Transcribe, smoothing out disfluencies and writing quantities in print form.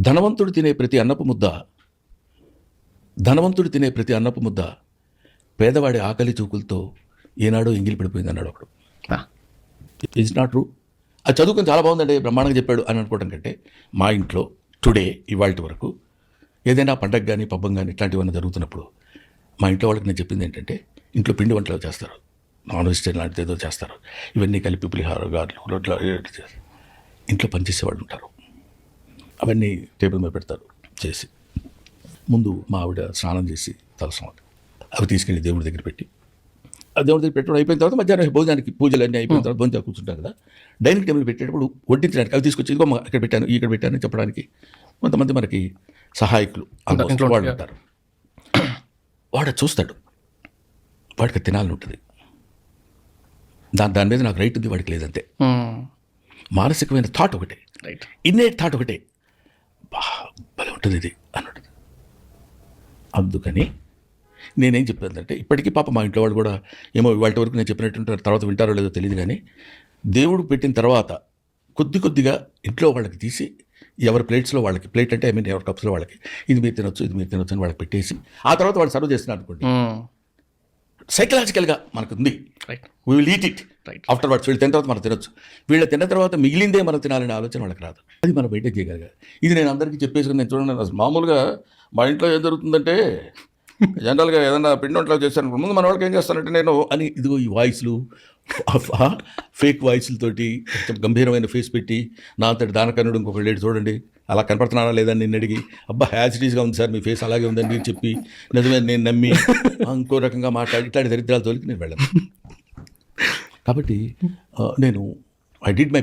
ధనవంతుడు తినే ప్రతి అన్నపు ముద్ద పేదవాడి ఆకలి చూకులతో ఏనాడో ఎంగిలి పడిపోయింది అన్నాడు ఒకడు. It's not true. అది చదువుకొని చాలా బాగుందండి, బ్రహ్మాండంగా చెప్పాడు అని అనుకోవడం కంటే, మా ఇంట్లో టుడే ఇవాళ వరకు ఏదైనా పండగ కానీ పబ్బం కానీ ఇట్లాంటివన్నీ జరుగుతున్నప్పుడు మా ఇంట్లో వాళ్ళకి నేను చెప్పింది ఏంటంటే, ఇంట్లో పిండి వంటలు చేస్తారు, నాన్ వెజిటేరియన్ లాంటిది ఏదో చేస్తారు, ఇవన్నీ కలిపి పులిహార గారెలు రోడ్ల ఇంట్లో పనిచేసేవాళ్ళు ఉంటారు, అవన్నీ టేబుల్ మీద పెడతారు చేసి. ముందు మా ఆవిడ స్నానం చేసి తలస్నానం అవి తీసుకెళ్ళి దేవుడి దగ్గర పెట్టి, ఆ దేవుడి దగ్గర పెట్టడం అయిపోయిన తర్వాత మధ్యాహ్నం భోజనానికి పూజలు అన్నీ అయిపోయిన తర్వాత భోజనం కూర్చుంటారు కదా, డైనింగ్ టేబుల్ పెట్టేటప్పుడు వడ్డించడానికి అవి తీసుకొచ్చి ఇదిగో అక్కడ పెట్టాను చెప్పడానికి కొంతమంది మనకి సహాయకులు వాళ్ళు ఉంటారు. వాడు చూస్తాడు, వాడికి తినాలని ఉంటుంది, దాని మీద నాకు రైట్ ఉంది, వాడికి లేదంతే. మానసికమైన థాట్ ఒకటే, ఇన్నేట్ థాట్ ఒకటే, భలే ఉంటుంది ఇది అన్నట్టు. అందుకని నేనేం చెప్పానంటే, ఇప్పటికీ పాప మా ఇంట్లో వాళ్ళు కూడా ఏమో ఇవాళ వరకు నేను చెప్పినట్టు తర్వాత వింటారో లేదో తెలియదు, కానీ దేవుడు పెట్టిన తర్వాత కొద్దిగా ఇంట్లో వాళ్ళకి తీసి ఎవరి ప్లేట్స్లో వాళ్ళకి, ప్లేట్ అంటే ఎవరి కప్స్లో వాళ్ళకి, ఇది మీరు తినొచ్చు అని వాళ్ళకి పెట్టేసి ఆ తర్వాత వాళ్ళు సర్వ్ చేస్తున్నారు అనుకోండి, సైకలాజికల్గా మనకు ఉంది, we will eat it after words. వీళ్ళు తిన్న తర్వాత మనం తినొచ్చు, వీళ్ళు తిన్న తర్వాత మిగిలిందే మనం తినాలనే ఆలోచన వాళ్ళకి రాదు. అది మనం బయటకు చేయగలిగారు. ఇది నేను అందరికీ చెప్పేసుకుని నేను చూడండి, మామూలుగా మా ఇంట్లో ఏం జరుగుతుందంటే, జనరల్గా ఏదైనా పిండి వంటలు చేశాను ముందు మన వాళ్ళకి ఏం చేస్తానంటే నేను అని, ఇదిగో ఈ వాయిస్లు ఫేక్ వాయిస్లతోటి గంభీరమైన ఫేస్ పెట్టి, నా అంతటి దానకన్నుడు ఇంకొక లేడు చూడండి అలా కనపడుతున్నారా లేదని నిన్ను అడిగి, అబ్బా హ్యాసిటీస్గా ఉంది సార్ మీ ఫేస్ అలాగే ఉందని నేను చెప్పి, నిజమే నేను నమ్మి ఇంకో రకంగా మాట్లాడి ఇట్లాంటి దరిద్రాల తోలికి నేను వెళ్ళాను. కాబట్టి నేను ఐ డిడ్ మై